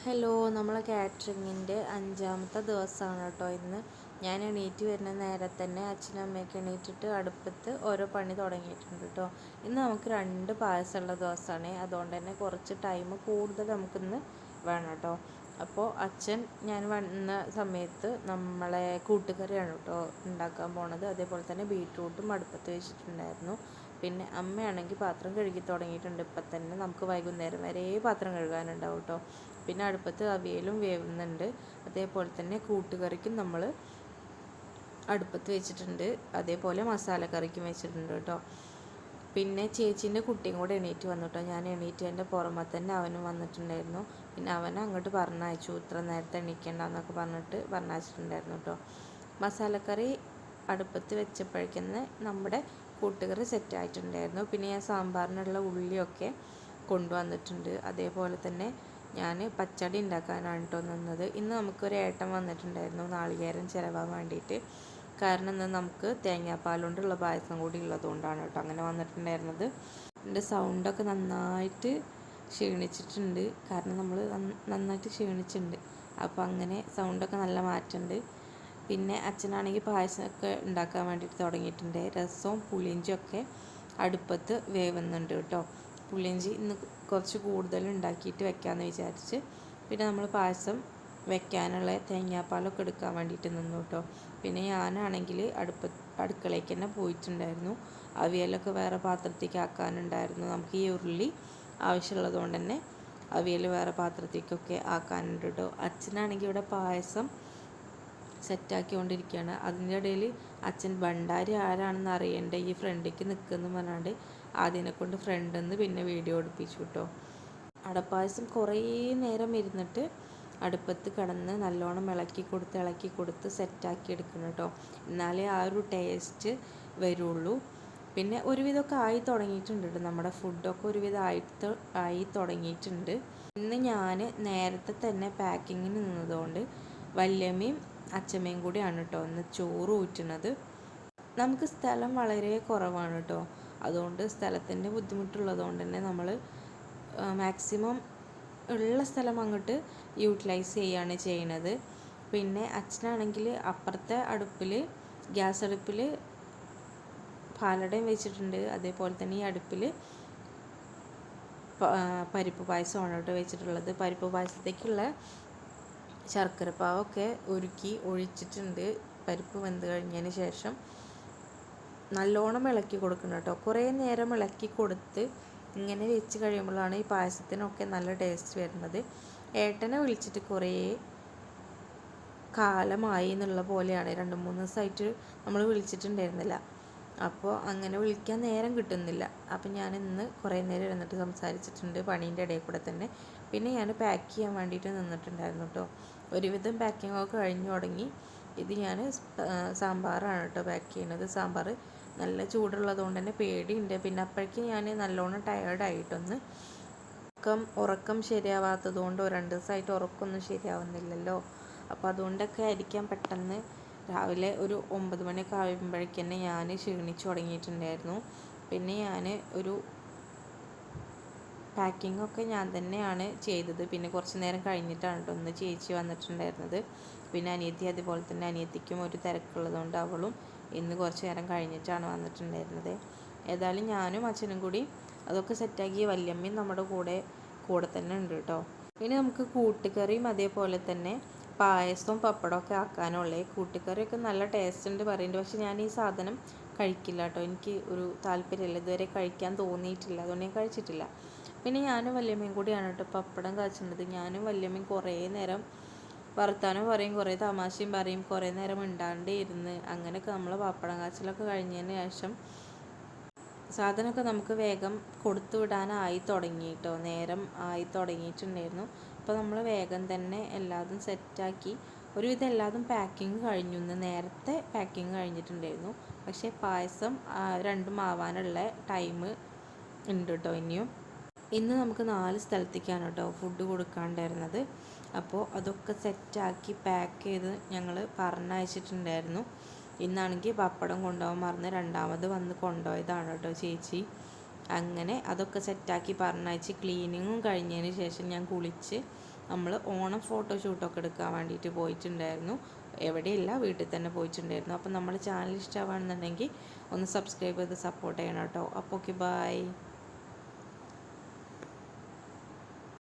Hello, നമ്മളെ കാറ്ററിങ്ങിൻ്റെ 5-ാമത്തെ ദിവസമാണ് കേട്ടോ ഇന്ന്. ഞാൻ എണീറ്റ് വരുന്ന നേരത്തെ തന്നെ അച്ഛനും അമ്മയൊക്കെ എണീറ്റിട്ട് അടുപ്പത്ത് ഓരോ പണി തുടങ്ങിയിട്ടുണ്ട് കേട്ടോ. ഇന്ന് നമുക്ക് 2 പായസമുള്ള ദിവസമാണ്, അതുകൊണ്ട് തന്നെ കുറച്ച് ടൈം കൂടുതൽ നമുക്കിന്ന് വേണം കേട്ടോ. അപ്പോൾ ഞാൻ വന്ന സമയത്ത് നമ്മളെ കൂട്ടുകറിയാണ് കേട്ടോ ഉണ്ടാക്കാൻ പോണത്. അതേപോലെ തന്നെ ബീട്രൂട്ടും അടുപ്പത്ത് വെച്ചിട്ടുണ്ടായിരുന്നു. പിന്നെ അമ്മയാണെങ്കിൽ പാത്രം കഴുകി തുടങ്ങിയിട്ടുണ്ട്. ഇപ്പം തന്നെ നമുക്ക് വൈകുന്നേരം വരെ പാത്രം കഴുകാനുണ്ടാവും കേട്ടോ. പിന്നെ അടുപ്പത്ത് അവിയലും വേവുന്നുണ്ട്. അതേപോലെ തന്നെ കൂട്ടുകറിക്കും നമ്മൾ അടുപ്പത്ത് വെച്ചിട്ടുണ്ട്. അതേപോലെ മസാലക്കറിക്കും വെച്ചിട്ടുണ്ട് കേട്ടോ. പിന്നെ ചേച്ചീൻ്റെ കുട്ടിയും കൂടെ എണീറ്റ് വന്നു കേട്ടോ. ഞാൻ എണീറ്റതിൻ്റെ പുറമെ തന്നെ അവനും വന്നിട്ടുണ്ടായിരുന്നു. പിന്നെ അവനെ അങ്ങോട്ട് പറഞ്ഞയച്ചു, ഇത്ര നേരത്തെ എണീക്കേണ്ടെന്നൊക്കെ പറഞ്ഞിട്ട് പറഞ്ഞയച്ചിട്ടുണ്ടായിരുന്നു കേട്ടോ. മസാലക്കറി അടുപ്പത്ത് വെച്ചപ്പോഴേക്കെന്ന് നമ്മുടെ കൂട്ടുകറി സെറ്റായിട്ടുണ്ടായിരുന്നു. പിന്നെ ഞാൻ സാമ്പാറിനുള്ള ഉള്ളിയൊക്കെ കൊണ്ടുവന്നിട്ടുണ്ട്. അതേപോലെ തന്നെ ഞാൻ പച്ചടി ഉണ്ടാക്കാനാണ് കേട്ടോ നിന്നത്. ഇന്ന് നമുക്കൊരു ഏട്ടൻ വന്നിട്ടുണ്ടായിരുന്നു നാളികേരം ചിലവാൻ വേണ്ടിയിട്ട്. കാരണം ഇന്ന് നമുക്ക് തേങ്ങാപ്പാൽ കൊണ്ടുള്ള പായസം കൂടി ഉള്ളതുകൊണ്ടാണ് കേട്ടോ അങ്ങനെ വന്നിട്ടുണ്ടായിരുന്നത്. എൻ്റെ സൗണ്ടൊക്കെ നന്നായിട്ട് ക്ഷീണിച്ചിട്ടുണ്ട്, കാരണം നമ്മൾ നന്നായിട്ട് ക്ഷീണിച്ചിട്ടുണ്ട്. അപ്പോൾ അങ്ങനെ സൗണ്ടൊക്കെ നല്ല മാറ്റമുണ്ട്. പിന്നെ അച്ഛനാണെങ്കിൽ പായസമൊക്കെ ഉണ്ടാക്കാൻ വേണ്ടിയിട്ട് തുടങ്ങിയിട്ടുണ്ട്. രസവും പുളിയിഞ്ചിയൊക്കെ അടുപ്പത്ത് വേവുന്നുണ്ട് കേട്ടോ. പുളിയിഞ്ചി ഇന്ന് കുറച്ച് കൂടുതൽ ഉണ്ടാക്കിയിട്ട് വെക്കാമെന്ന് വിചാരിച്ച് പിന്നെ നമ്മൾ പായസം വെക്കാനുള്ള തേങ്ങാപ്പാലൊക്കെ എടുക്കാൻ വേണ്ടിയിട്ട് നിന്നു കേട്ടോ. പിന്നെ ഞാനാണെങ്കിൽ അടുക്കളയ്ക്ക് തന്നെ പോയിട്ടുണ്ടായിരുന്നു. അവിയലൊക്കെ വേറെ പാത്രത്തേക്ക് ആക്കാനുണ്ടായിരുന്നു. നമുക്ക് ഈ ഉരുളി ആവശ്യമുള്ളത് കൊണ്ട് തന്നെ അവിയൽ വേറെ പാത്രത്തേക്കൊക്കെ ആക്കാനുണ്ട് കേട്ടോ. അച്ഛനാണെങ്കിൽ ഇവിടെ പായസം സെറ്റാക്കിക്കൊണ്ടിരിക്കുകയാണ്. അതിൻ്റെ ഇടയിൽ അച്ഛൻ ഭണ്ടാരി ആരാണെന്ന് അറിയണ്ടേ, ഈ ഫ്രണ്ടിലേക്ക് നിൽക്കുമെന്ന് പറഞ്ഞാണ്ട് അതിനെ കൊണ്ട് ഫ്രണ്ടിൽ നിന്ന് പിന്നെ വീഡിയോ എടുപ്പിച്ചു കേട്ടോ. അടപ്പായസം കുറേ നേരം ഇരുന്നിട്ട് അടുപ്പത്ത് കിടന്ന് നല്ലോണം ഇളക്കി കൊടുത്ത് സെറ്റാക്കി എടുക്കണം കേട്ടോ. എന്നാലേ ആ ഒരു ടേസ്റ്റ് വരുള്ളൂ. പിന്നെ ഒരുവിധമൊക്കെ ആയി തുടങ്ങിയിട്ടുണ്ട് കേട്ടോ. നമ്മുടെ ഫുഡൊക്കെ ഒരുവിധം ആയി തുടങ്ങിയിട്ടുണ്ട്. ഇന്ന് ഞാൻ നേരത്തെ തന്നെ പാക്കിങ്ങിന് നിന്നതുകൊണ്ട് വല്യമ്മയും അച്ഛമ്മയും കൂടിയാണ് കേട്ടോ ഇന്ന് ചോറ് ഊറ്റുന്നത്. നമുക്ക് സ്ഥലം വളരെ കുറവാണ് കേട്ടോ. അതുകൊണ്ട് സ്ഥലത്തിൻ്റെ ബുദ്ധിമുട്ടുള്ളതുകൊണ്ട് തന്നെ നമ്മൾ മാക്സിമം ഉള്ള സ്ഥലം അങ്ങോട്ട് യൂട്ടിലൈസ് ചെയ്യുകയാണ് ചെയ്യുന്നത്. പിന്നെ അച്ഛനാണെങ്കിൽ അപ്പുറത്തെ അടുപ്പിൽ ഗ്യാസ് അടുപ്പിൽ പാലടയും വെച്ചിട്ടുണ്ട്. അതേപോലെ തന്നെ ഈ അടുപ്പിൽ പരിപ്പ് പായസമാണ് കേട്ടോ വെച്ചിട്ടുള്ളത്. പരിപ്പ് പായസത്തേക്കുള്ള ശർക്കരപ്പാവൊക്കെ ഉരുക്കി ഒഴിച്ചിട്ടുണ്ട്. പരിപ്പ് വെന്ത് കഴിഞ്ഞതിന് ശേഷം നല്ലോണം ഇളക്കി കൊടുക്കണം കേട്ടോ. കുറേ നേരം ഇളക്കി കൊടുത്ത് ഇങ്ങനെ വെച്ച് കഴിയുമ്പോഴാണ് ഈ പായസത്തിനൊക്കെ നല്ല ടേസ്റ്റ് വരുന്നത്. ഏട്ടനെ വിളിച്ചിട്ട് കുറേ കാലമായി എന്നുള്ള പോലെയാണ്. 2-3 ദിവസമായിട്ട് നമ്മൾ വിളിച്ചിട്ടുണ്ടായിരുന്നില്ല. അപ്പോൾ അങ്ങനെ വിളിക്കാൻ നേരം കിട്ടുന്നില്ല. അപ്പം ഞാൻ ഇന്ന് കുറേ നേരം ഇരുന്നിട്ട് സംസാരിച്ചിട്ടുണ്ട് പണീൻ്റെ ഇടയിൽ കൂടെ തന്നെ. പിന്നെ ഞാൻ പാക്ക് ചെയ്യാൻ വേണ്ടിയിട്ട് നിന്നിട്ടുണ്ടായിരുന്നു കേട്ടോ. ഒരുവിധം പാക്കിങ്ങൊക്കെ കഴിഞ്ഞു തുടങ്ങി. ഇത് ഞാൻ സാമ്പാറാണ് കേട്ടോ പാക്ക് ചെയ്യുന്നത്. സാമ്പാർ നല്ല ചൂടുള്ളത് കൊണ്ട് തന്നെ പേടിയുണ്ട്. പിന്നെ അപ്പോഴേക്കും ഞാൻ നല്ലോണം ടയേർഡായിട്ടൊന്ന് ഉറക്കം ശരിയാവാത്തത് കൊണ്ട് 2 ദിവസമായിട്ട് ഉറക്കമൊന്നും ശരിയാവുന്നില്ലല്ലോ. അപ്പോൾ അതുകൊണ്ടൊക്കെ ആയിരിക്കാം പെട്ടെന്ന് രാവിലെ ഒരു 9 മണിയൊക്കെ ആകുമ്പോഴേക്ക് തന്നെ ഞാൻ ക്ഷീണിച്ച് തുടങ്ങിയിട്ടുണ്ടായിരുന്നു. പിന്നെ ഞാൻ ഒരു പാക്കിങ്ങൊക്കെ ഞാൻ തന്നെയാണ് ചെയ്തത്. പിന്നെ കുറച്ച് നേരം കഴിഞ്ഞിട്ടാണ് കേട്ടോ ഒന്ന് ചേച്ചി വന്നിട്ടുണ്ടായിരുന്നത്. പിന്നെ അനിയത്തി, അതുപോലെ തന്നെ അനിയത്തിക്കും ഒരു തിരക്കുള്ളതുകൊണ്ട് അവളും ഇന്ന് കുറച്ച് നേരം കഴിഞ്ഞിട്ടാണ് വന്നിട്ടുണ്ടായിരുന്നത്. ഏതായാലും ഞാനും അച്ഛനും കൂടി അതൊക്കെ സെറ്റാക്കി. വല്യമ്മയും നമ്മുടെ കൂടെ തന്നെ ഉണ്ട് കേട്ടോ. ഇനി നമുക്ക് കൂട്ടുകറിയും അതേപോലെ തന്നെ പായസവും പപ്പടമൊക്കെ ആക്കാനുള്ളേ. കൂട്ടുകറിയൊക്കെ നല്ല ടേസ്റ്റ് ഉണ്ട് പറയുന്നുണ്ട്. പക്ഷെ ഞാൻ ഈ സാധനം കഴിക്കില്ല കേട്ടോ. എനിക്ക് ഒരു താല്പര്യമില്ല, ഇതുവരെ കഴിക്കാൻ തോന്നിയിട്ടില്ല, അതുകൊണ്ട് ഞാൻ കഴിച്ചിട്ടില്ല. പിന്നെ ഞാനും വല്യമ്മയും കൂടിയാണ് കേട്ടോ പപ്പടം കാച്ചുന്നത്. ഞാനും വല്യമ്മയും കുറേ നേരം വർത്താനം പറയും, കുറേ തമാശയും പറയും, കുറേ നേരം മിണ്ടാണ്ടേ ഇരുന്ന് അങ്ങനെയൊക്കെ നമ്മൾ പപ്പടം കാച്ചിലൊക്കെ കഴിഞ്ഞതിന് ശേഷം സാധനമൊക്കെ നമുക്ക് വേഗം കൊടുത്തു വിടാനായി തുടങ്ങി കേട്ടോ. നേരം ആയി തുടങ്ങിയിട്ടുണ്ടായിരുന്നു. അപ്പോൾ നമ്മൾ വേഗം തന്നെ എല്ലാതും സെറ്റാക്കി. ഒരുവിധം എല്ലാതും പാക്കിങ് കഴിഞ്ഞു. ഇന്ന് നേരത്തെ പാക്കിങ് കഴിഞ്ഞിട്ടുണ്ടായിരുന്നു. പക്ഷേ പായസം രണ്ടും ആവാനുള്ള ടൈം ഉണ്ട് കേട്ടോ ഇനിയും. ഇന്ന് നമുക്ക് 4 സ്ഥലത്തേക്കാണ് കേട്ടോ ഫുഡ് കൊടുക്കാണ്ടായിരുന്നത്. അപ്പോൾ അതൊക്കെ സെറ്റാക്കി പാക്ക് ചെയ്ത് ഞങ്ങൾ പറഞ്ഞയച്ചിട്ടുണ്ടായിരുന്നു. ഇന്നാണെങ്കിൽ പപ്പടം കൊണ്ടുപോകാൻ മറന്ന് രണ്ടാമത് വന്ന് കൊണ്ടുപോയതാണ് കേട്ടോ ചേച്ചി. അങ്ങനെ അതൊക്കെ സെറ്റാക്കി പറഞ്ഞയച്ച് ക്ലീനിങ്ങും കഴിഞ്ഞതിന് ശേഷം ഞാൻ കുളിച്ച് നമ്മൾ ഓണം ഫോട്ടോഷൂട്ടൊക്കെ എടുക്കാൻ വേണ്ടിയിട്ട് പോയിട്ടുണ്ടായിരുന്നു. എവിടെയില്ല, വീട്ടിൽ തന്നെ പോയിട്ടുണ്ടായിരുന്നു. അപ്പോൾ നമ്മുടെ ചാനൽ ഇഷ്ടമാണെന്നുണ്ടെങ്കിൽ ഒന്ന് സബ്സ്ക്രൈബ് ചെയ്ത് സപ്പോർട്ട് ചെയ്യണം കേട്ടോ. അപ്പോൾ ഓക്കെ, ബൈ.